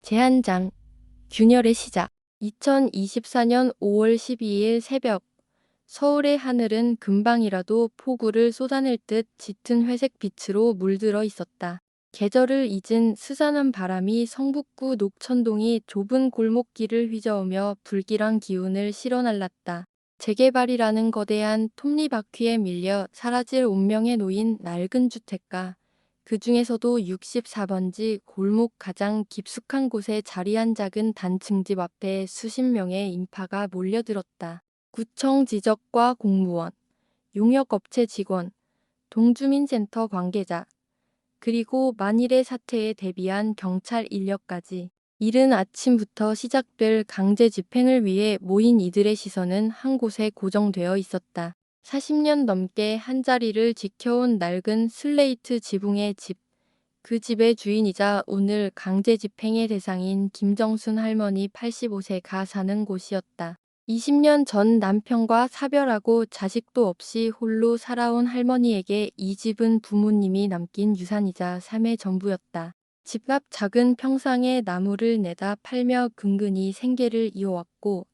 제한장, 균열의 시작. 2024년 5월 12일 새벽, 서울의 하늘은 금방이라도 폭우를 쏟아낼 듯 짙은 회색 빛으로 물들어 있었다. 계절을 잊은 스산한 바람이 성북구 녹천동이 좁은 골목길을 휘저으며 불길한 기운을 실어날랐다. 재개발이라는 거대한 톱니바퀴에 밀려 사라질 운명에 놓인 낡은 주택가. 그 중에서도 64번지 골목 가장 깊숙한 곳에 자리한 작은 단층집 앞에 수십 명의 인파가 몰려들었다. 구청 지적과 공무원, 용역업체 직원, 동주민센터 관계자, 그리고 만일의 사태에 대비한 경찰 인력까지. 이른 아침부터 시작될 강제 집행을 위해 모인 이들의 시선은 한 곳에 고정되어 있었다. 40년 넘게 한자리를 지켜온 낡은 슬레이트 지붕의 집. 그 집의 주인이자 오늘 강제 집행의 대상인 김정순 할머니 85세가 사는 곳이었다. 20년 전 남편과 사별하고 자식도 없이 홀로 살아온 할머니에게 이 집은 부모님이 남긴 유산이자 삶의 전부였다. 집 앞 작은 평상에 나무를 내다 팔며 근근히 생계를 이어왔고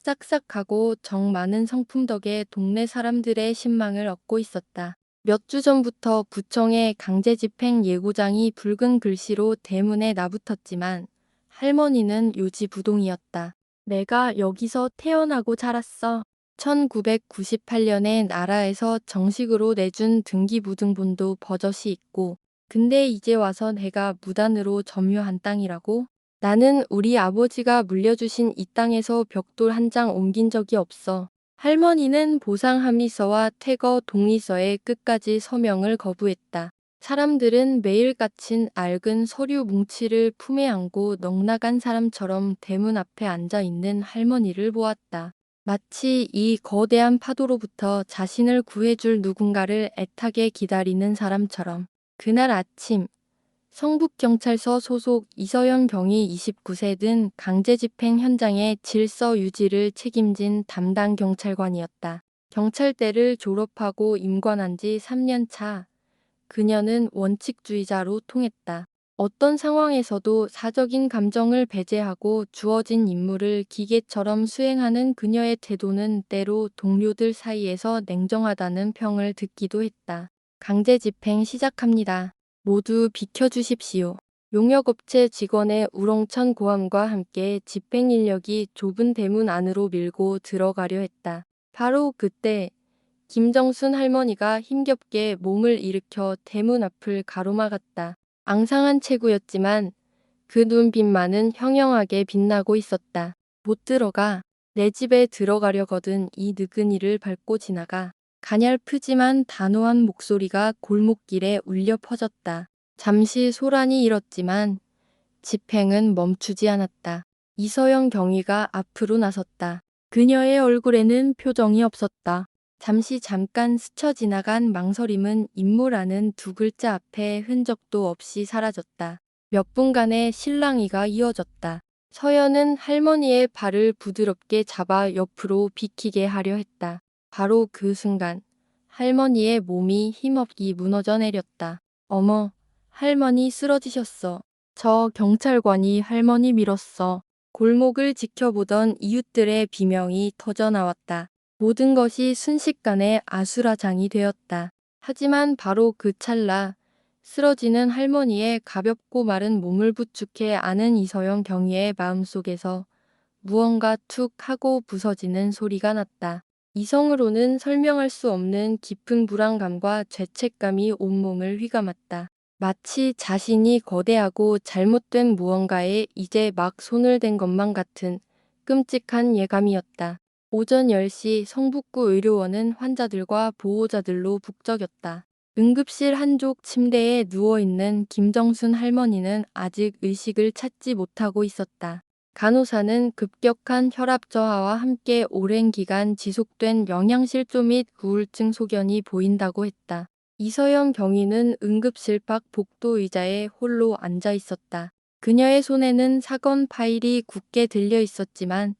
싹싹하고 정 많은 성품 덕에 동네 사람들의 신망을 얻고 있었다. 몇 주 전부터 구청의 강제집행 예고장이 붉은 글씨로 대문에 나붙었지만 할머니는 요지부동이었다. 내가 여기서 태어나고 자랐어. 1998년에 나라에서 정식으로 내준 등기부등본도 버젓이 있고 근데 이제 와서 내가 무단으로 점유한 땅이라고? 나는 우리 아버지가 물려주신 이 땅에서 벽돌 한 장 옮긴 적이 없어. 할머니는 보상 합리서와 퇴거 동의서에 끝까지 서명을 거부했다. 사람들은 매일 갇힌 낡은 서류 뭉치를 품에 안고 넋나간 사람처럼 대문 앞에 앉아 있는 할머니를 보았다. 마치 이 거대한 파도로부터 자신을 구해줄 누군가를 애타게 기다리는 사람처럼. 그날 아침, 성북경찰서 소속 이서영 경위 29세는 강제집행 현장의 질서 유지를 책임진 담당 경찰관이었다. 경찰대를 졸업하고 임관한 지 3년 차. 그녀는 원칙주의자로 통했다. 어떤 상황에서도 사적인 감정을 배제하고 주어진 임무를 기계처럼 수행하는 그녀의 태도는 때로 동료들 사이에서 냉정하다는 평을 듣기도 했다. 강제집행 시작합니다. 모두 비켜주십시오. 용역업체 직원의 우렁찬 고함과 함께 집행 인력이 좁은 대문 안으로 밀고 들어가려 했다. 바로 그때 김정순 할머니가 힘겹게 몸을 일으켜 대문 앞을 가로막았다. 앙상한 체구였지만 그 눈빛만은 형형하게 빛나고 있었다. 못 들어가. 내 집에 들어가려거든. 이 느그니를 밟고 지나가. 가냘프지만 단호한 목소리가 골목길에 울려 퍼졌다. 잠시 소란이 일었지만 집행은 멈추지 않았다. 이서영 경위가 앞으로 나섰다. 그녀의 얼굴에는 표정이 없었다. 잠깐 스쳐 지나간 망설임은 인물하는 두 글자 앞에 흔적도 없이 사라졌다. 몇 분간의 실랑이가 이어졌다. 서연은 할머니의 발을 부드럽게 잡아 옆으로 비키게 하려 했다. 바로 그 순간 할머니의 몸이 힘없이 무너져 내렸다. 어머, 할머니 쓰러지셨어. 저 경찰관이 할머니 밀었어. 골목을 지켜보던 이웃들의 비명이 터져 나왔다. 모든 것이 순식간에 아수라장이 되었다. 하지만 바로 그 찰나 쓰러지는 할머니의 가볍고 마른 몸을 부축해 안은 이서영 경위의 마음속에서 무언가 툭 하고 부서지는 소리가 났다. 이성으로는 설명할 수 없는 깊은 불안감과 죄책감이 온몸을 휘감았다. 마치 자신이 거대하고 잘못된 무언가에 이제 막 손을 댄 것만 같은 끔찍한 예감이었다. 오전 10시 성북구 의료원은 환자들과 보호자들로 북적였다. 응급실 한쪽 침대에 누워있는 김정순 할머니는 아직 의식을 찾지 못하고 있었다. 간호사는 급격한 혈압 저하와 함께 오랜 기간 지속된 영양실조 및 우울증 소견이 보인다고 했다. 이서영 경위는 응급실 밖 복도 의자에 홀로 앉아 있었다. 그녀의 손에는 사건 파일이 굳게 들려 있었지만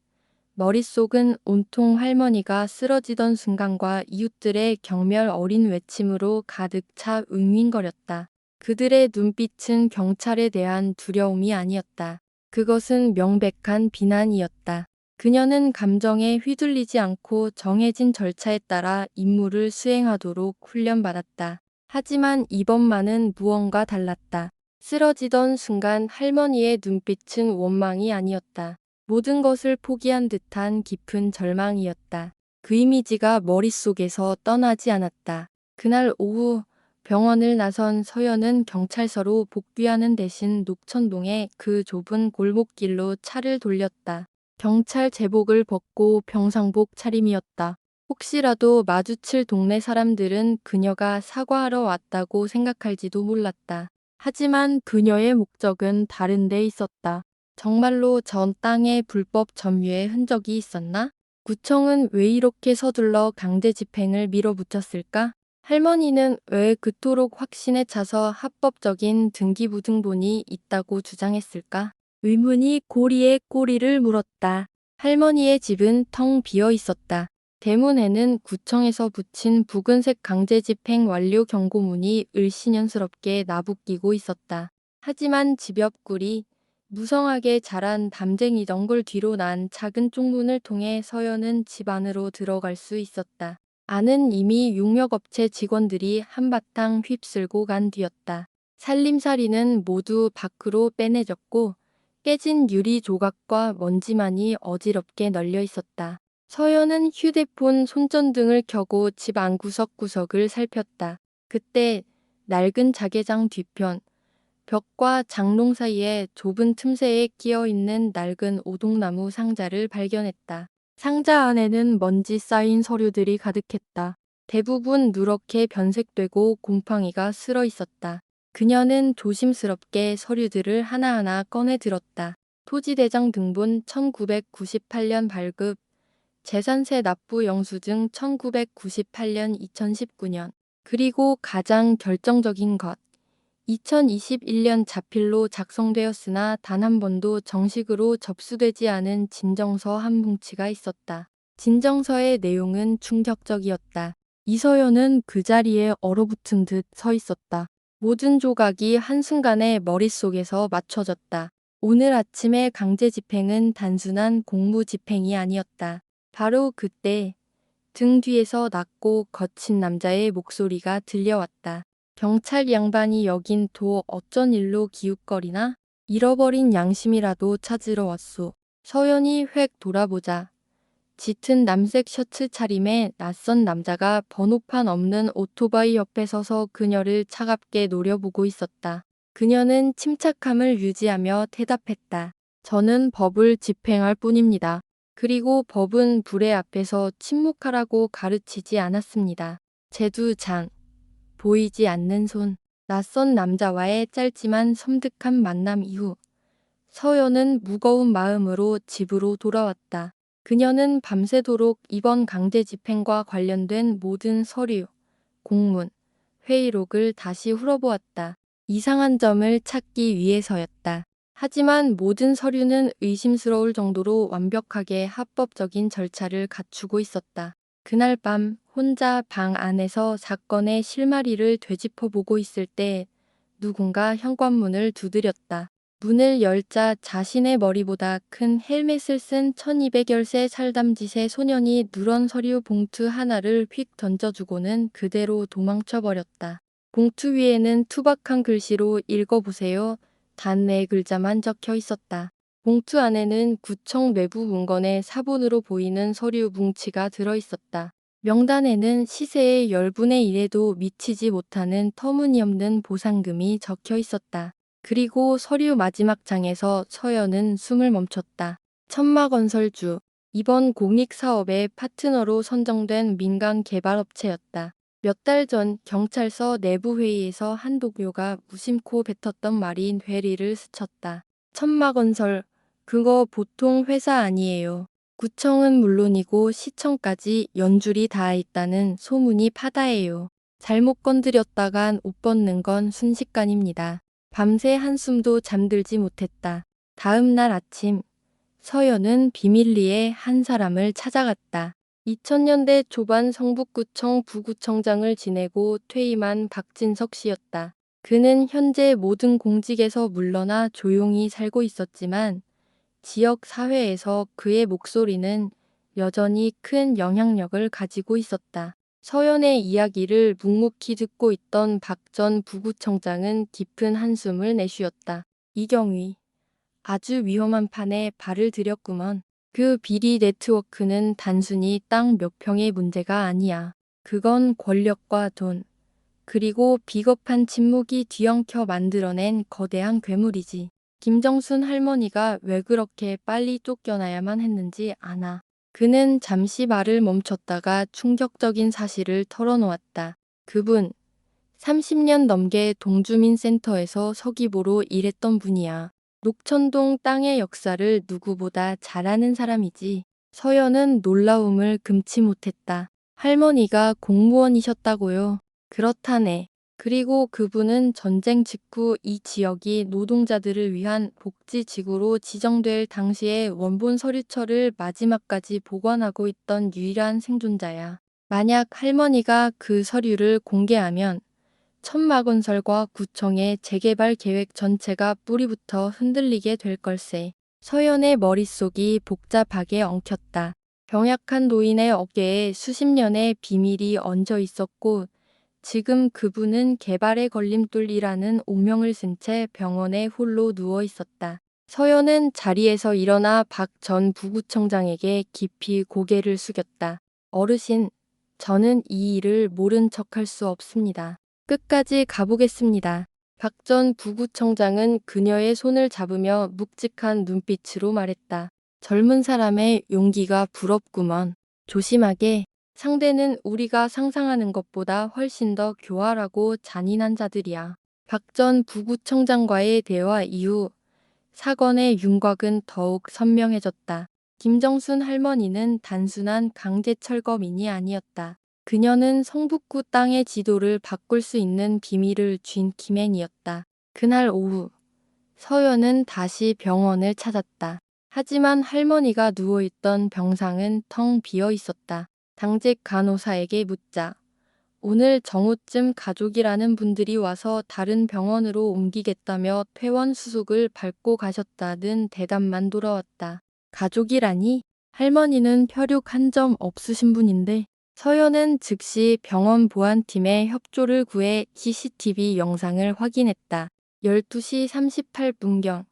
머릿속은 온통 할머니가 쓰러지던 순간과 이웃들의 경멸 어린 외침으로 가득 차 윙윙거렸다. 그들의 눈빛은 경찰에 대한 두려움이 아니었다. 그것은 명백한 비난이었다. 그녀는 감정에 휘둘리지 않고 정해진 절차에 따라 임무를 수행하도록 훈련받았다. 하지만 이번만은 무언가 달랐다. 쓰러지던 순간 할머니의 눈빛은 원망이 아니었다. 모든 것을 포기한 듯한 깊은 절망이었다. 그 이미지가 머릿속에서 떠나지 않았다. 그날 오후 병원을 나선 서연은 경찰서로 복귀하는 대신 녹천동의 그 좁은 골목길로 차를 돌렸다. 경찰 제복을 벗고 병상복 차림이었다. 혹시라도 마주칠 동네 사람들은 그녀가 사과하러 왔다고 생각할지도 몰랐다. 하지만 그녀의 목적은 다른 데 있었다. 정말로 전 땅에 불법 점유의 흔적이 있었나? 구청은 왜 이렇게 서둘러 강제 집행을 밀어붙였을까? 할머니는 왜 그토록 확신에 차서 합법적인 등기부등본이 있다고 주장했을까? 의문이 고리에 꼬리를 물었다. 할머니의 집은 텅 비어 있었다. 대문에는 구청에서 붙인 붉은색 강제집행 완료 경고문이 을씨년스럽게 나부끼고 있었다. 하지만 집 옆 꿀이 무성하게 자란 담쟁이 덩굴 뒤로 난 작은 쪽문을 통해 서연은 집 안으로 들어갈 수 있었다. 안은 이미 용역업체 직원들이 한바탕 휩쓸고 간 뒤였다. 살림살이는 모두 밖으로 빼내졌고 깨진 유리 조각과 먼지만이 어지럽게 널려 있었다. 서연은 휴대폰 손전등을 켜고 집 안 구석구석을 살폈다. 그때 낡은 자개장 뒤편, 벽과 장롱 사이에 좁은 틈새에 끼어 있는 낡은 오동나무 상자를 발견했다. 상자 안에는 먼지 쌓인 서류들이 가득했다. 대부분 누렇게 변색되고 곰팡이가 슬어 있었다. 그녀는 조심스럽게 서류들을 하나하나 꺼내 들었다. 토지대장 등본 1998년 발급, 재산세 납부 영수증 1998년 2019년, 그리고 가장 결정적인 것, 2021년 자필로 작성되었으나 단 한 번도 정식으로 접수되지 않은 진정서 한 뭉치가 있었다. 진정서의 내용은 충격적이었다. 이서연은 그 자리에 얼어붙은 듯 서 있었다. 모든 조각이 한순간에 머릿속에서 맞춰졌다. 오늘 아침의 강제 집행은 단순한 공무 집행이 아니었다. 바로 그때 등 뒤에서 낮고 거친 남자의 목소리가 들려왔다. 경찰 양반이 여긴 도 어쩐 일로 기웃거리나? 잃어버린 양심이라도 찾으러 왔소. 서연이 획 돌아보자. 짙은 남색 셔츠 차림의 낯선 남자가 번호판 없는 오토바이 옆에 서서 그녀를 차갑게 노려보고 있었다. 그녀는 침착함을 유지하며 대답했다. 저는 법을 집행할 뿐입니다. 그리고 법은 불의 앞에서 침묵하라고 가르치지 않았습니다. 제두장, 보이지 않는 손, 낯선 남자와의 짧지만 섬뜩한 만남 이후 서연은 무거운 마음으로 집으로 돌아왔다. 그녀는 밤새도록 이번 강제 집행과 관련된 모든 서류, 공문, 회의록을 다시 훑어보았다. 이상한 점을 찾기 위해서였다. 하지만 모든 서류는 의심스러울 정도로 완벽하게 합법적인 절차를 갖추고 있었다. 그날 밤 혼자 방 안에서 사건의 실마리를 되짚어보고 있을 때 누군가 현관문을 두드렸다. 문을 열자 자신의 머리보다 큰 헬멧을 쓴 1200열세 살담짓의 소년이 누런 서류 봉투 하나를 휙 던져주고는 그대로 도망쳐버렸다. 봉투 위에는 투박한 글씨로 읽어보세요. 단 네 글자만 적혀 있었다. 봉투 안에는 구청 내부 문건에 사본으로 보이는 서류 뭉치가 들어있었다. 명단에는 시세의 10분의 1에도 미치지 못하는 터무니없는 보상금이 적혀 있었다. 그리고 서류 마지막 장에서 서연은 숨을 멈췄다. 천마건설주, 이번 공익사업의 파트너로 선정된 민간 개발업체였다. 몇 달 전 경찰서 내부 회의에서 한 동료가 무심코 뱉었던 말이 뇌리를 스쳤다. 천마건설, 그거 보통 회사 아니에요. 구청은 물론이고 시청까지 연줄이 닿아 있다는 소문이 파다해요. 잘못 건드렸다간 옷 벗는 건 순식간입니다. 밤새 한숨도 잠들지 못했다. 다음 날 아침, 서연은 비밀리에 한 사람을 찾아갔다. 2000년대 초반 성북구청 부구청장을 지내고 퇴임한 박진석 씨였다. 그는 현재 모든 공직에서 물러나 조용히 살고 있었지만 지역 사회에서 그의 목소리는 여전히 큰 영향력을 가지고 있었다. 서연의 이야기를 묵묵히 듣고 있던 박 전 부구청장은 깊은 한숨을 내쉬었다. 이경위, 아주 위험한 판에 발을 들였구먼. 그 비리 네트워크는 단순히 땅 몇 평의 문제가 아니야. 그건 권력과 돈, 그리고 비겁한 침묵이 뒤엉켜 만들어낸 거대한 괴물이지. 김정순 할머니가 왜 그렇게 빨리 쫓겨나야만 했는지 아나. 그는 잠시 말을 멈췄다가 충격적인 사실을 털어놓았다. 그분, 30년 넘게 동주민센터에서 서기보로 일했던 분이야. 녹천동 땅의 역사를 누구보다 잘 아는 사람이지. 서연은 놀라움을 금치 못했다. 할머니가 공무원이셨다고요? 그렇다네. 그리고 그분은 전쟁 직후 이 지역이 노동자들을 위한 복지지구로 지정될 당시에 원본 서류처를 마지막까지 보관하고 있던 유일한 생존자야. 만약 할머니가 그 서류를 공개하면 천마건설과 구청의 재개발 계획 전체가 뿌리부터 흔들리게 될 걸세. 서연의 머릿속이 복잡하게 엉켰다. 병약한 노인의 어깨에 수십 년의 비밀이 얹어 있었고 지금 그분은 개발의 걸림돌이라는 오명을 쓴 채 병원에 홀로 누워 있었다. 서연은 자리에서 일어나 박 전 부구청장에게 깊이 고개를 숙였다. 어르신, 저는 이 일을 모른 척할 수 없습니다. 끝까지 가보겠습니다. 박 전 부구청장은 그녀의 손을 잡으며 묵직한 눈빛으로 말했다. 젊은 사람의 용기가 부럽구먼. 조심하게. 상대는 우리가 상상하는 것보다 훨씬 더 교활하고 잔인한 자들이야. 박 전 부구청장과의 대화 이후 사건의 윤곽은 더욱 선명해졌다. 김정순 할머니는 단순한 강제 철거민이 아니었다. 그녀는 성북구 땅의 지도를 바꿀 수 있는 비밀을 쥔 키맨이었다. 그날 오후 서연은 다시 병원을 찾았다. 하지만 할머니가 누워있던 병상은 텅 비어 있었다. 당직 간호사에게 묻자 오늘 정오쯤 가족이라는 분들이 와서 다른 병원으로 옮기겠다며 퇴원 수속을 밟고 가셨다는 대답만 돌아왔다. 가족이라니? 할머니는 혈육 한 점 없으신 분인데 서연은 즉시 병원 보안팀에 협조를 구해 CCTV 영상을 확인했다. 12시 38분경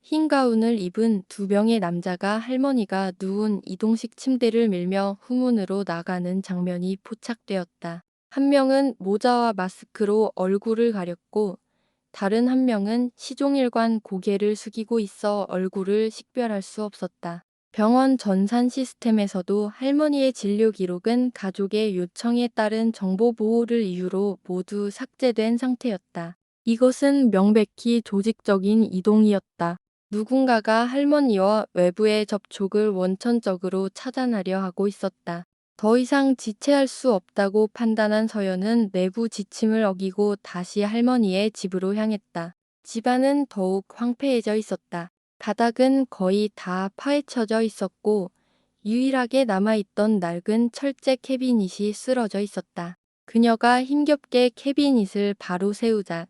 흰 가운을 입은 두 명의 남자가 할머니가 누운 이동식 침대를 밀며 후문으로 나가는 장면이 포착되었다. 한 명은 모자와 마스크로 얼굴을 가렸고 다른 한 명은 시종일관 고개를 숙이고 있어 얼굴을 식별할 수 없었다. 병원 전산 시스템에서도 할머니의 진료 기록은 가족의 요청에 따른 정보 보호를 이유로 모두 삭제된 상태였다. 이것은 명백히 조직적인 이동이었다. 누군가가 할머니와 외부의 접촉을 원천적으로 차단하려 하고 있었다. 더 이상 지체할 수 없다고 판단한 서연은 내부 지침을 어기고 다시 할머니의 집으로 향했다. 집안은 더욱 황폐해져 있었다. 바닥은 거의 다 파헤쳐져 있었고 유일하게 남아있던 낡은 철제 캐비닛이 쓰러져 있었다. 그녀가 힘겹게 캐비닛을 바로 세우자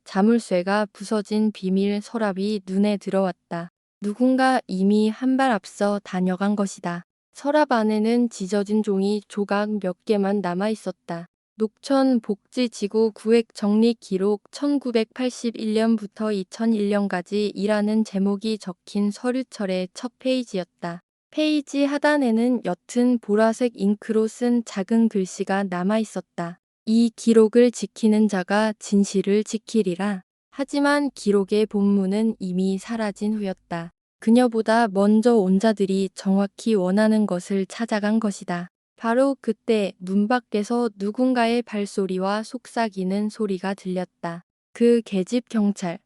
자물쇠가 부서진 비밀 서랍이 눈에 들어왔다. 누군가 이미 한 발 앞서 다녀간 것이다. 서랍 안에는 찢어진 종이 조각 몇 개만 남아 있었다. 녹천 복지지구 구획 정리 기록 1981년부터 2001년까지이라는 제목이 적힌 서류철의 첫 페이지였다. 페이지 하단에는 옅은 보라색 잉크로 쓴 작은 글씨가 남아 있었다. 이 기록을 지키는 자가 진실을 지키리라. 하지만 기록의 본문은 이미 사라진 후였다. 그녀보다 먼저 온 자들이 정확히 원하는 것을 찾아간 것이다. 바로 그때 문 밖에서 누군가의 발소리와 속삭이는 소리가 들렸다. 그 계집 경찰.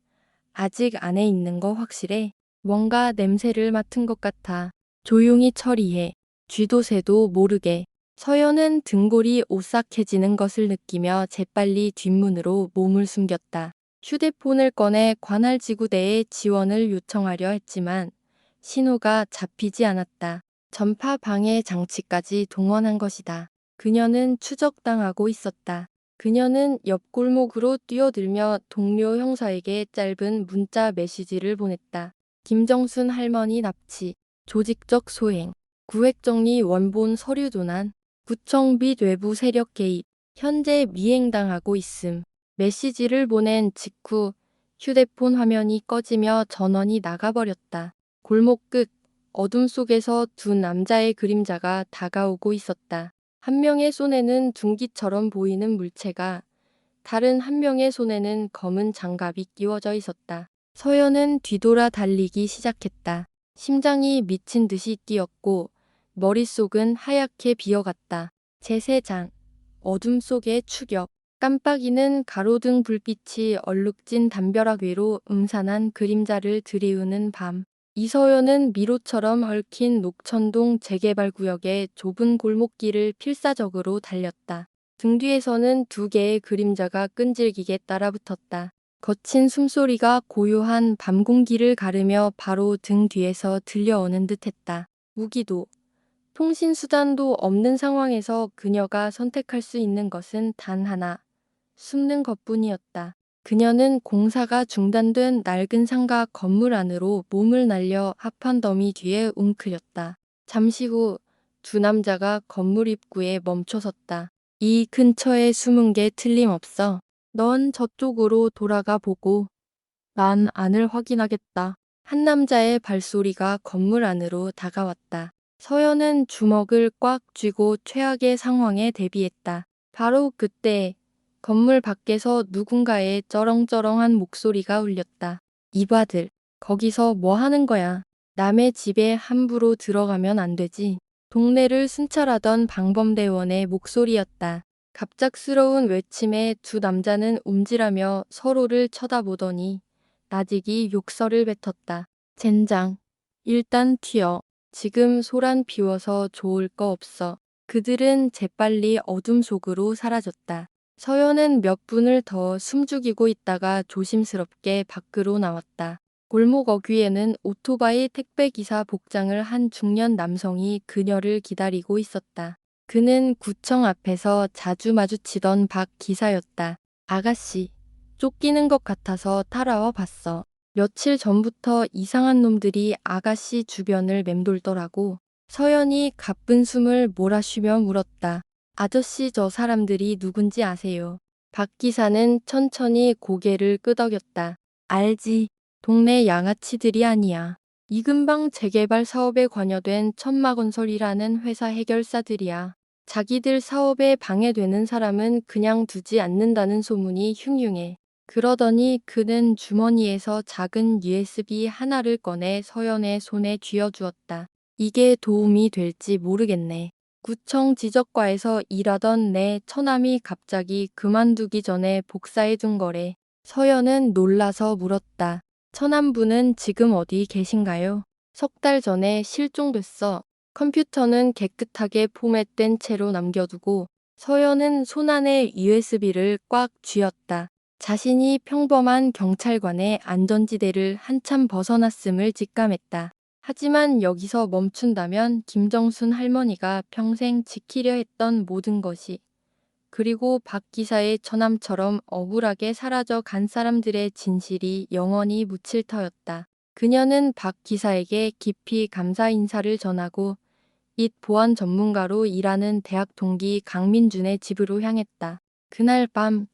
아직 안에 있는 거 확실해? 뭔가 냄새를 맡은 것 같아. 조용히 처리해. 쥐도 새도 모르게. 서연은 등골이 오싹해지는 것을 느끼며 재빨리 뒷문으로 몸을 숨겼다. 휴대폰을 꺼내 관할지구대에 지원을 요청하려 했지만 신호가 잡히지 않았다. 전파 방해 장치까지 동원한 것이다. 그녀는 추적당하고 있었다. 그녀는 옆 골목으로 뛰어들며 동료 형사에게 짧은 문자 메시지를 보냈다. 김정순 할머니 납치, 조직적 소행, 구획정리 원본 서류 도난, 구청 및 외부 세력 개입, 현재 미행당하고 있음. 메시지를 보낸 직후 휴대폰 화면이 꺼지며 전원이 나가버렸다. 골목 끝 어둠 속에서 두 남자의 그림자가 다가오고 있었다. 한 명의 손에는 둥기처럼 보이는 물체가, 다른 한 명의 손에는 검은 장갑이 끼워져 있었다. 서연은 뒤돌아 달리기 시작했다. 심장이 미친 듯이 뛰었고 머릿속은 하얗게 비어갔다. 제세장, 어둠 속의 추격, 깜빡이는 가로등 불빛이 얼룩진 담벼락 위로 음산한 그림자를 들이우는 밤. 이서연은 미로처럼 얽힌 녹천동 재개발 구역의 좁은 골목길을 필사적으로 달렸다. 등 뒤에서는 두 개의 그림자가 끈질기게 따라붙었다. 거친 숨소리가 고요한 밤 공기를 가르며 바로 등 뒤에서 들려오는 듯했다. 무기도, 통신수단도 없는 상황에서 그녀가 선택할 수 있는 것은 단 하나, 숨는 것뿐이었다. 그녀는 공사가 중단된 낡은 상가 건물 안으로 몸을 날려 합판 더미 뒤에 웅크렸다. 잠시 후 두 남자가 건물 입구에 멈춰섰다. 이 근처에 숨은 게 틀림없어. 넌 저쪽으로 돌아가 보고 난 안을 확인하겠다. 한 남자의 발소리가 건물 안으로 다가왔다. 서연은 주먹을 꽉 쥐고 최악의 상황에 대비했다. 바로 그때 건물 밖에서 누군가의 쩌렁쩌렁한 목소리가 울렸다. 이봐들, 거기서 뭐 하는 거야? 남의 집에 함부로 들어가면 안 되지. 동네를 순찰하던 방범대원의 목소리였다. 갑작스러운 외침에 두 남자는 움찔하며 서로를 쳐다보더니 나직이 욕설을 뱉었다. 젠장, 일단 튀어. 지금 소란 피워서 좋을 거 없어. 그들은 재빨리 어둠 속으로 사라졌다. 서연은 몇 분을 더 숨죽이고 있다가 조심스럽게 밖으로 나왔다. 골목 어귀에는 오토바이 택배기사 복장을 한 중년 남성이 그녀를 기다리고 있었다. 그는 구청 앞에서 자주 마주치던 박 기사였다. 아가씨, 쫓기는 것 같아서 따라와 봤어. 며칠 전부터 이상한 놈들이 아가씨 주변을 맴돌더라고. 서연이 가쁜 숨을 몰아쉬며 물었다. 아저씨, 저 사람들이 누군지 아세요? 박 기사는 천천히 고개를 끄덕였다. 알지. 동네 양아치들이 아니야. 이 근방 재개발 사업에 관여된 천마건설이라는 회사 해결사들이야. 자기들 사업에 방해되는 사람은 그냥 두지 않는다는 소문이 흉흉해. 그러더니 그는 주머니에서 작은 USB 하나를 꺼내 서연의 손에 쥐어주었다. 이게 도움이 될지 모르겠네. 구청 지적과에서 일하던 내 처남이 갑자기 그만두기 전에 복사해둔 거래. 서연은 놀라서 물었다. 처남분은 지금 어디 계신가요? 석 달 전에 실종됐어. 컴퓨터는 깨끗하게 포맷된 채로 남겨두고 서연은 손안에 USB를 꽉 쥐었다. 자신이 평범한 경찰관의 안전지대를 한참 벗어났음을 직감했다. 하지만 여기서 멈춘다면 김정순 할머니가 평생 지키려 했던 모든 것이, 그리고 박 기사의 처남처럼 억울하게 사라져 간 사람들의 진실이 영원히 묻힐 터였다. 그녀는 박 기사에게 깊이 감사 인사를 전하고 잇 보안 전문가로 일하는 대학 동기 강민준의 집으로 향했다. 그날 밤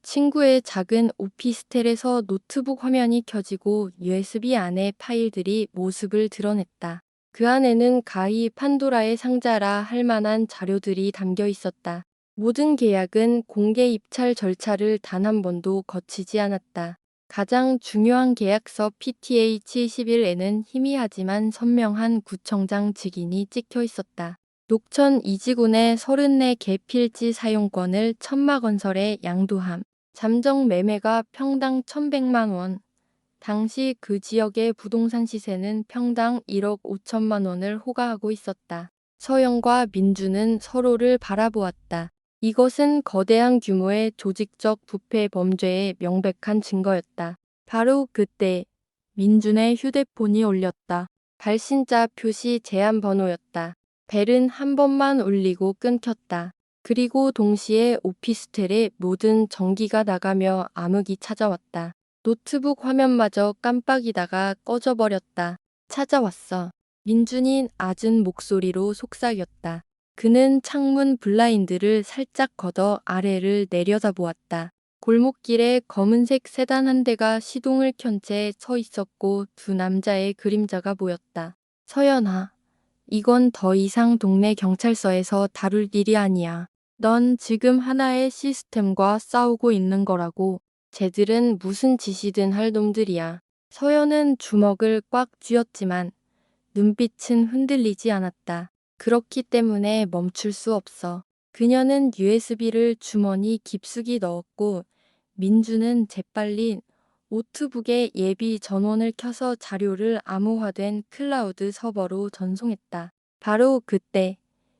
친구의 작은 오피스텔에서 노트북 화면이 켜지고 USB 안에 파일들이 모습을 드러냈다. 그 안에는 가히 판도라의 상자라 할 만한 자료들이 담겨 있었다. 모든 계약은 공개 입찰 절차를 단 한 번도 거치지 않았다. 가장 중요한 계약서 PTH-11에는 희미하지만 선명한 구청장 직인이 찍혀 있었다. 녹천 이지군의 34개 필지 사용권을 천마건설에 양도함. 잠정 매매가 평당 1,100만 원. 당시 그 지역의 부동산 시세는 평당 1억 5천만 원을 호가하고 있었다. 서영과 민주는 서로를 바라보았다. 이것은 거대한 규모의 조직적 부패 범죄의 명백한 증거였다. 바로 그때 민준의 휴대폰이 울렸다. 발신자 표시 제한 번호였다. 벨은 한 번만 울리고 끊겼다. 그리고 동시에 오피스텔의 모든 전기가 나가며 암흑이 찾아왔다. 노트북 화면마저 깜빡이다가 꺼져버렸다. 찾아왔어. 민준이 낮은 목소리로 속삭였다. 그는 창문 블라인드를 살짝 걷어 아래를 내려다보았다. 골목길에 검은색 세단 한 대가 시동을 켠 채 서 있었고 두 남자의 그림자가 보였다. 서연아, 이건 더 이상 동네 경찰서에서 다룰 일이 아니야. 넌 지금 하나의 시스템과 싸우고 있는 거라고. 쟤들은 무슨 짓이든 할 놈들이야. 서연은 주먹을 꽉 쥐었지만 눈빛은 흔들리지 않았다. 그렇기 때문에 멈출 수 없어. 그녀는 USB를 주머니 깊숙이 넣었고 민주는 재빨리 노트북에 예비 전원을 켜서 자료를 암호화된 클라우드 서버로 전송했다. 바로 그때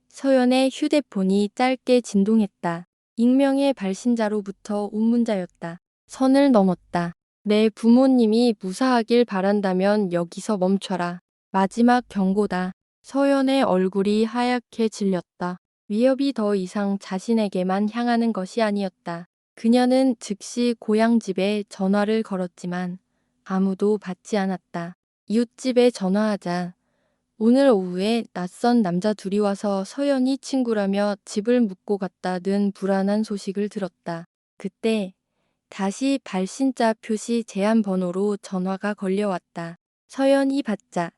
서연의 휴대폰이 짧게 진동했다. 익명의 발신자로부터 온 문자였다. 선을 넘었다. 내 부모님이 무사하길 바란다면 여기서 멈춰라. 마지막 경고다. 서연의 얼굴이 하얗게 질렸다. 위협이 더 이상 자신에게만 향하는 것이 아니었다. 그녀는 즉시 고향집에 전화를 걸었지만 아무도 받지 않았다. 이웃집에 전화하자 오늘 오후에 낯선 남자 둘이 와서 서연이 친구라며 집을 묵고 갔다는 불안한 소식을 들었다. 그때 다시 발신자 표시 제한 번호로 전화가 걸려왔다. 서연이 받자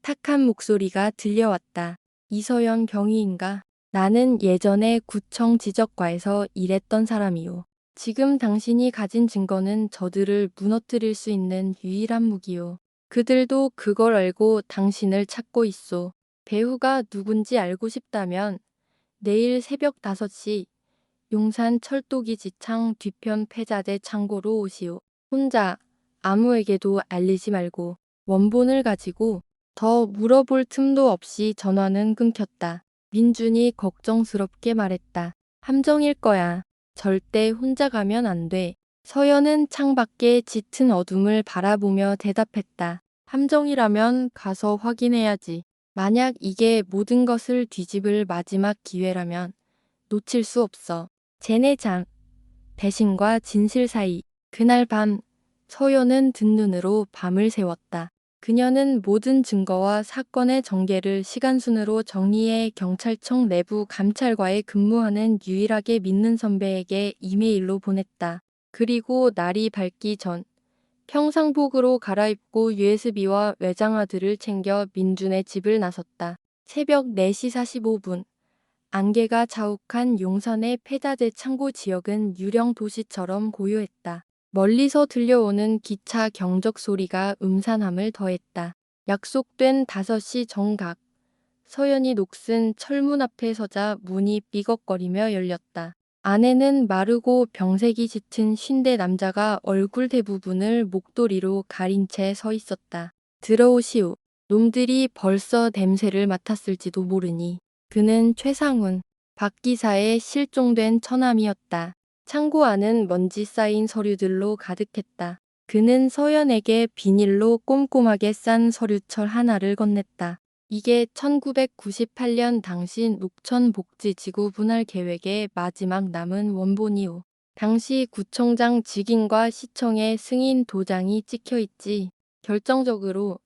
탁한 목소리가 들려왔다. 이서연 경위인가? 나는 예전에 구청 지적과에서 일했던 사람이요. 지금 당신이 가진 증거는 저들을 무너뜨릴 수 있는 유일한 무기요. 그들도 그걸 알고 당신을 찾고 있소. 배우가 누군지 알고 싶다면 내일 새벽 5시 용산 철도기지창 뒤편 폐자재 창고로 오시오. 혼자 아무에게도 알리지 말고 원본을 가지고 더 물어볼 틈도 없이 전화는 끊겼다. 민준이 걱정스럽게 말했다. 함정일 거야. 절대 혼자 가면 안 돼. 서연은 창밖에 짙은 어둠을 바라보며 대답했다. 함정이라면 가서 확인해야지. 만약 이게 모든 것을 뒤집을 마지막 기회라면 놓칠 수 없어. 제네장, 배신과 진실 사이. 그날 밤 서연은 든눈으로 밤을 새웠다. 그녀는 모든 증거와 사건의 전개를 시간순으로 정리해 경찰청 내부 감찰과에 근무하는 유일하게 믿는 선배에게 이메일로 보냈다. 그리고 날이 밝기 전 평상복으로 갈아입고 USB와 외장하드를 챙겨 민준의 집을 나섰다. 새벽 4시 45분. 안개가 자욱한 용산의 폐자재 창고 지역은 유령 도시처럼 고요했다. 멀리서 들려오는 기차 경적 소리가 음산함을 더했다. 약속된 5시 정각. 서연이 녹슨 철문 앞에 서자 문이 삐걱거리며 열렸다. 안에는 마르고 병색이 짙은 50대 남자가 얼굴 대부분을 목도리로 가린 채 서 있었다. 들어오시오. 놈들이 벌써 냄새를 맡았을지도 모르니. 그는 최상훈, 박 기사의 실종된 처남이었다. 창고 안은 먼지 쌓인 서류들로 가득했다. 그는 서연에게 비닐로 꼼꼼하게 싼 서류철 하나를 건넸다. 이게 1998년 당시 녹천복지지구 분할 계획의 마지막 남은 원본이오. 당시 구청장 직인과 시청의 승인 도장이 찍혀 있지. 결정적으로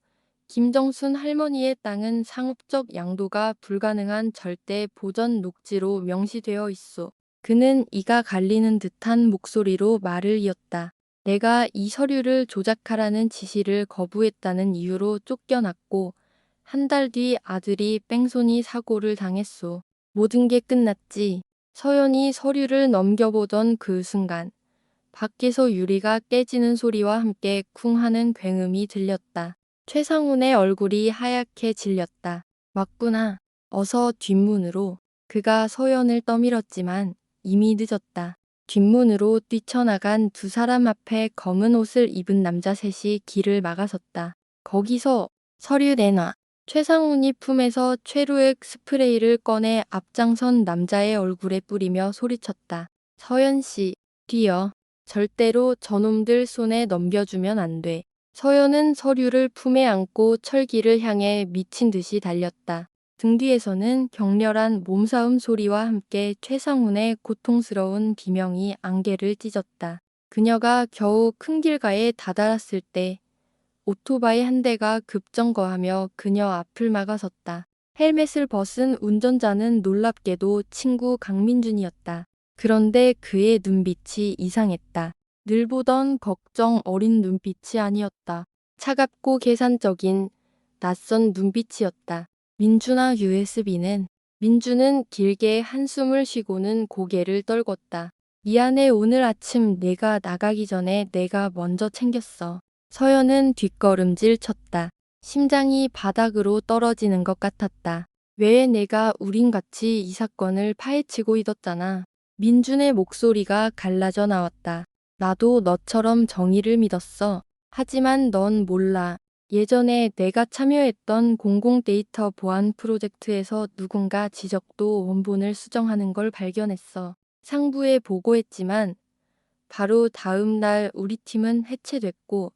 김정순 할머니의 땅은 상업적 양도가 불가능한 절대 보전 녹지로 명시되어 있소. 그는 이가 갈리는 듯한 목소리로 말을 이었다. 내가 이 서류를 조작하라는 지시를 거부했다는 이유로 쫓겨났고 한 달 뒤 아들이 뺑소니 사고를 당했소. 모든 게 끝났지. 서연이 서류를 넘겨보던 그 순간 밖에서 유리가 깨지는 소리와 함께 쿵 하는 굉음이 들렸다. 최상훈의 얼굴이 하얗게 질렸다. 맞구나. 어서 뒷문으로. 그가 서연을 떠밀었지만 이미 늦었다. 뒷문으로 뛰쳐나간 두 사람 앞에 검은 옷을 입은 남자 셋이 길을 막아섰다. 거기서 서류 내놔. 최상훈이 품에서 최루액 스프레이를 꺼내 앞장선 남자의 얼굴에 뿌리며 소리쳤다. 서연 씨, 뛰어. 절대로 저놈들 손에 넘겨주면 안 돼. 서연은 서류를 품에 안고 철길을 향해 미친 듯이 달렸다. 등 뒤에서는 격렬한 몸싸움 소리와 함께 최상훈의 고통스러운 비명이 안개를 찢었다. 그녀가 겨우 큰 길가에 다다랐을 때 오토바이 한 대가 급정거하며 그녀 앞을 막아섰다. 헬멧을 벗은 운전자는 놀랍게도 친구 강민준이었다. 그런데 그의 눈빛이 이상했다. 늘 보던 걱정 어린 눈빛이 아니었다. 차갑고 계산적인 낯선 눈빛이었다. 민준아 USB는 민준은 길게 한숨을 쉬고는 고개를 떨궜다. 미안해 오늘 아침 내가 나가기 전에 내가 먼저 챙겼어. 서연은 뒷걸음질 쳤다. 심장이 바닥으로 떨어지는 것 같았다. 왜 내가 우린 같이 이 사건을 파헤치고 있었잖아. 민준의 목소리가 갈라져 나왔다. 나도 너처럼 정의를 믿었어. 하지만 넌 몰라. 예전에 내가 참여했던 공공데이터 보안 프로젝트에서 누군가 지적도 원본을 수정하는 걸 발견했어. 상부에 보고했지만 바로 다음 날 우리 팀은 해체됐고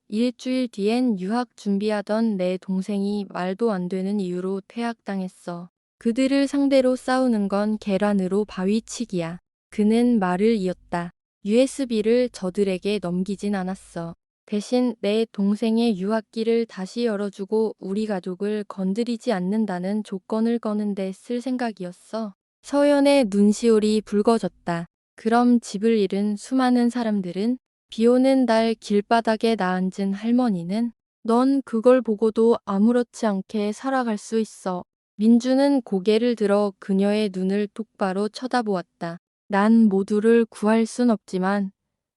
일주일 뒤엔 유학 준비하던 내 동생이 말도 안 되는 이유로 퇴학당했어. 그들을 상대로 싸우는 건 계란으로 바위치기야. 그는 말을 이었다. USB를 저들에게 넘기진 않았어. 대신 내 동생의 유학기를 다시 열어주고 우리 가족을 건드리지 않는다는 조건을 거는데 쓸 생각이었어. 서연의 눈시울이 붉어졌다. 그럼 집을 잃은 수많은 사람들은? 비 오는 날 길바닥에 나앉은 할머니는? 넌 그걸 보고도 아무렇지 않게 살아갈 수 있어. 민주는 고개를 들어 그녀의 눈을 똑바로 쳐다보았다. 난 모두를 구할 순 없지만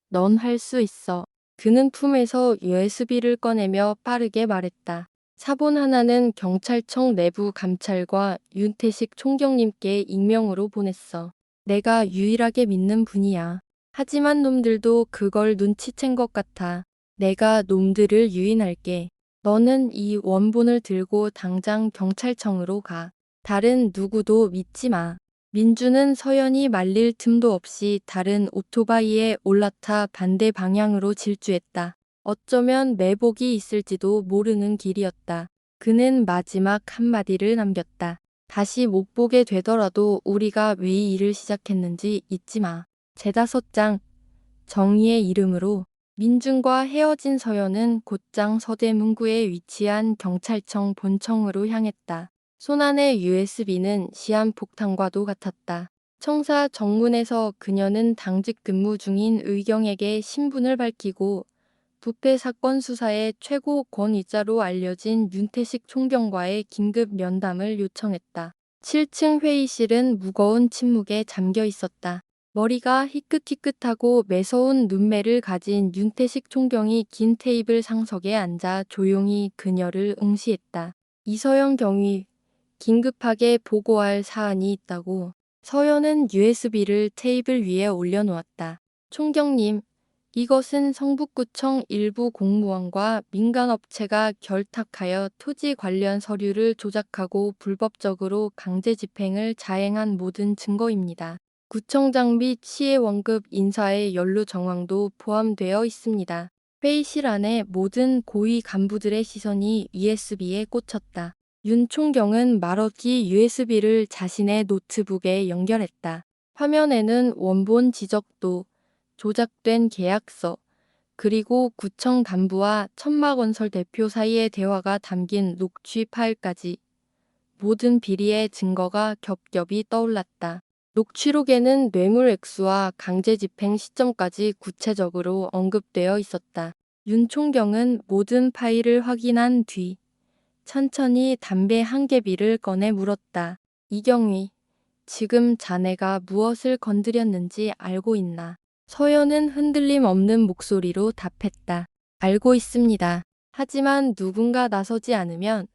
넌 할 수 있어. 그는 품에서 USB를 꺼내며 빠르게 말했다. 사본 하나는 경찰청 내부 감찰과 윤태식 총경님께 익명으로 보냈어. 내가 유일하게 믿는 분이야. 하지만 놈들도 그걸 눈치챈 것 같아. 내가 놈들을 유인할게. 너는 이 원본을 들고 당장 경찰청으로 가. 다른 누구도 믿지 마. 민주는 서연이 말릴 틈도 없이 다른 오토바이에 올라타 반대 방향으로 질주했다. 어쩌면 매복이 있을지도 모르는 길이었다. 그는 마지막 한마디를 남겼다. 다시 못 보게 되더라도 우리가 왜 이 일을 시작했는지 잊지 마. 제5장 정의의 이름으로 민준과 헤어진 서연은 곧장 서대문구에 위치한 경찰청 본청으로 향했다. 손안의 USB는 시한폭탄과도 같았다. 청사 정문에서 그녀는 당직 근무 중인 의경에게 신분을 밝히고 부패 사건 수사의 최고 권위자로 알려진 윤태식 총경과의 긴급 면담을 요청했다. 7층 회의실은 무거운 침묵에 잠겨 있었다. 머리가 희끗희끗하고 매서운 눈매를 가진 윤태식 총경이 긴 테이블 상석에 앉아 조용히 그녀를 응시했다. 이서영 경위, 긴급하게 보고할 사안이 있다고. 서연은 USB를 테이블 위에 올려놓았다. 총경님, 이것은 성북구청 일부 공무원과 민간업체가 결탁하여 토지 관련 서류를 조작하고 불법적으로 강제 집행을 자행한 모든 증거입니다. 구청장 및 시의 원급 인사의 연루 정황도 포함되어 있습니다. 회의실 안에 모든 고위 간부들의 시선이 USB에 꽂혔다. 윤 총경은 말없이 USB를 자신의 노트북에 연결했다. 화면에는 원본 지적도, 조작된 계약서, 그리고 구청 간부와 천마건설 대표 사이의 대화가 담긴 녹취 파일까지 모든 비리의 증거가 겹겹이 떠올랐다. 녹취록에는 뇌물 액수와 강제 집행 시점까지 구체적으로 언급되어 있었다. 윤 총경은 모든 파일을 확인한 뒤 천천히 담배 한 개비를 꺼내 물었다. 이경위, 지금 자네가 무엇을 건드렸는지 알고 있나? 서연은 흔들림 없는 목소리로 답했다. 알고 있습니다. 하지만 누군가 나서지 않으면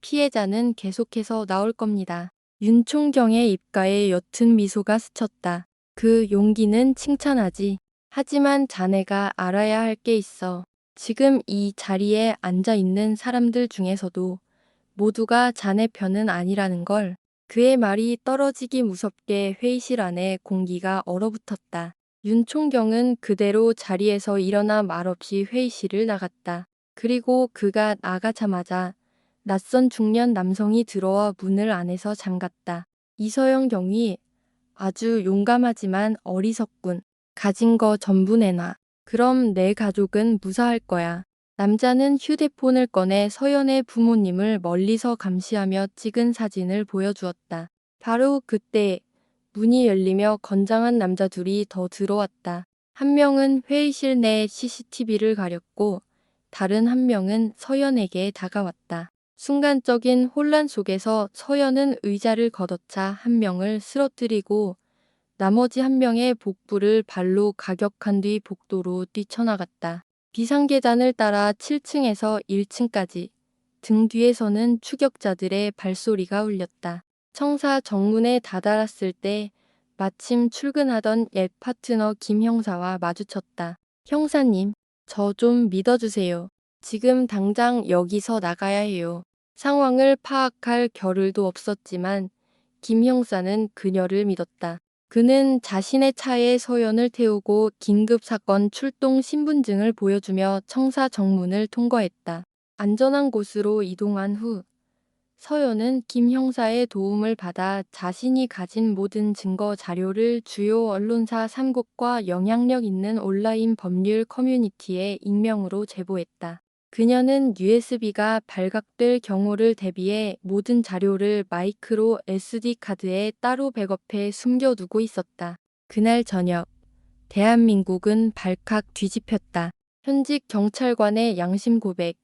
피해자는 계속해서 나올 겁니다. 윤총경의 입가에 옅은 미소가 스쳤다. 그 용기는 칭찬하지. 하지만 자네가 알아야 할 게 있어. 지금 이 자리에 앉아 있는 사람들 중에서도 모두가 자네 편은 아니라는 걸. 그의 말이 떨어지기 무섭게 회의실 안에 공기가 얼어붙었다. 윤 총경은 그대로 자리에서 일어나 말없이 회의실을 나갔다. 그리고 그가 나가자마자 낯선 중년 남성이 들어와 문을 안에서 잠갔다. 이서영 경위, 아주 용감하지만 어리석군. 가진 거 전부 내놔. 그럼 내 가족은 무사할 거야. 남자는 휴대폰을 꺼내 서연의 부모님을 멀리서 감시하며 찍은 사진을 보여주었다. 바로 그때 문이 열리며 건장한 남자 둘이 더 들어왔다. 한 명은 회의실 내 CCTV를 가렸고 다른 한 명은 서연에게 다가왔다. 순간적인 혼란 속에서 서연은 의자를 걷어차 한 명을 쓰러뜨리고 나머지 한 명의 복부를 발로 가격한 뒤 복도로 뛰쳐나갔다. 비상계단을 따라 7층에서 1층까지 등 뒤에서는 추격자들의 발소리가 울렸다. 청사 정문에 다다랐을 때 마침 출근하던 옛 파트너 김 형사와 마주쳤다. 형사님, 저 좀 믿어주세요. 지금 당장 여기서 나가야 해요. 상황을 파악할 겨를도 없었지만 김 형사는 그녀를 믿었다. 그는 자신의 차에 서연을 태우고 긴급사건 출동 신분증을 보여주며 청사 정문을 통과했다. 안전한 곳으로 이동한 후 서연은 김 형사의 도움을 받아 자신이 가진 모든 증거 자료를 주요 언론사 3국과 영향력 있는 온라인 법률 커뮤니티에 익명으로 제보했다. 그녀는 USB가 발각될 경우를 대비해 모든 자료를 마이크로 SD카드에 따로 백업해 숨겨두고 있었다. 그날 저녁, 대한민국은 발칵 뒤집혔다. 현직 경찰관의 양심 고백.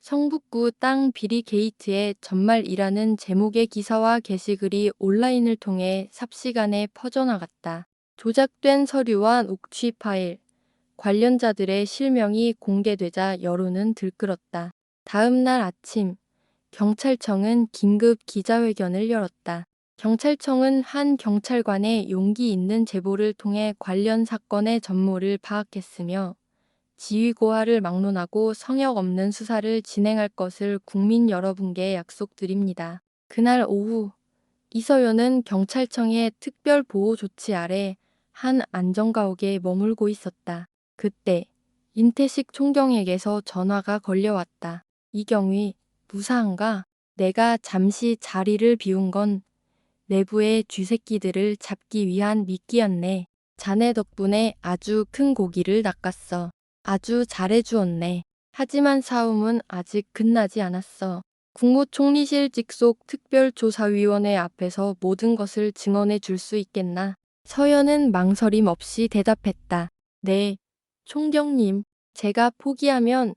성북구 땅 비리 게이트의 전말이라는 제목의 기사와 게시글이 온라인을 통해 삽시간에 퍼져나갔다. 조작된 서류와 녹취 파일, 관련자들의 실명이 공개되자 여론은 들끓었다. 다음 날 아침, 경찰청은 긴급 기자회견을 열었다. 경찰청은 한 경찰관의 용기 있는 제보를 통해 관련 사건의 전모를 파악했으며 지휘 고하를 막론하고 성역 없는 수사를 진행할 것을 국민 여러분께 약속드립니다. 그날 오후 이서연은 경찰청의 특별 보호 조치 아래 한 안전가옥에 머물고 있었다. 그때 임태식 총경에게서 전화가 걸려왔다. 이경위, 무사한가? 내가 잠시 자리를 비운 건 내부의 쥐새끼들을 잡기 위한 미끼였네. 자네 덕분에 아주 큰 고기를 낚았어. 아주 잘해주었네. 하지만 싸움은 아직 끝나지 않았어. 국무총리실 직속 특별조사위원회 앞에서 모든 것을 증언해 줄 수 있겠나? 서연은 망설임 없이 대답했다. 네, 총경님. 제가 포기하면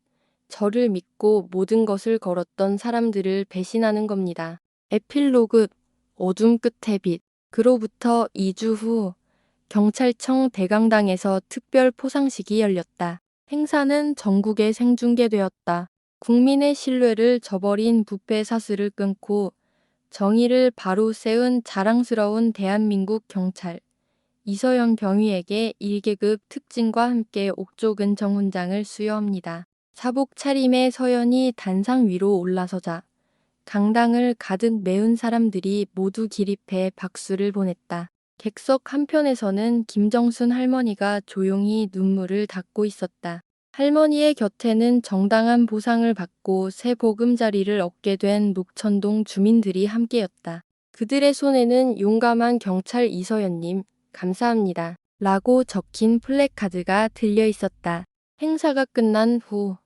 저를 믿고 모든 것을 걸었던 사람들을 배신하는 겁니다. 에필로그 어둠 끝의 빛. 그로부터 2주 후 경찰청 대강당에서 특별 포상식이 열렸다. 행사는 전국에 생중계되었다. 국민의 신뢰를 저버린 부패 사슬을 끊고 정의를 바로 세운 자랑스러운 대한민국 경찰 이서영 경위에게 1계급 특징과 함께 옥조근 정훈장을 수여합니다. 사복 차림의 서연이 단상 위로 올라서자 강당을 가득 메운 사람들이 모두 기립해 박수를 보냈다. 객석 한편에서는 김정순 할머니가 조용히 눈물을 닦고 있었다. 할머니의 곁에는 정당한 보상을 받고 새 보금자리를 얻게 된 녹천동 주민들이 함께였다. 그들의 손에는 용감한 경찰 이서연님, 감사합니다. 라고 적힌 플래카드가 들려 있었다. 행사가 끝난 후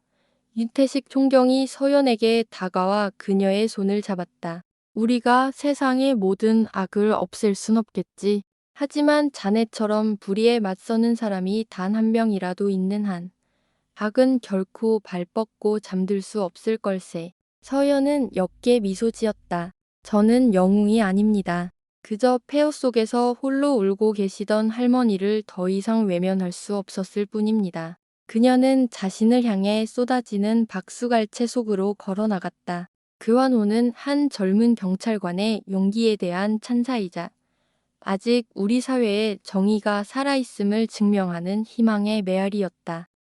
윤태식 총경이 서연에게 다가와 그녀의 손을 잡았다. 우리가 세상의 모든 악을 없앨 순 없겠지. 하지만 자네처럼 불의에 맞서는 사람이 단 한 명이라도 있는 한 악은 결코 발 뻗고 잠들 수 없을 걸세. 서연은 옅게 미소 지었다. 저는 영웅이 아닙니다. 그저 폐허 속에서 홀로 울고 계시던 할머니를 더 이상 외면할 수 없었을 뿐입니다. 그녀는 자신을 향해 쏟아지는 박수갈채 속으로 걸어나갔다. 그와 노는 한 젊은 경찰관의 용기에 대한 찬사이자 아직 우리 사회에 정의가 살아있음을 증명하는 희망의 메아리였다.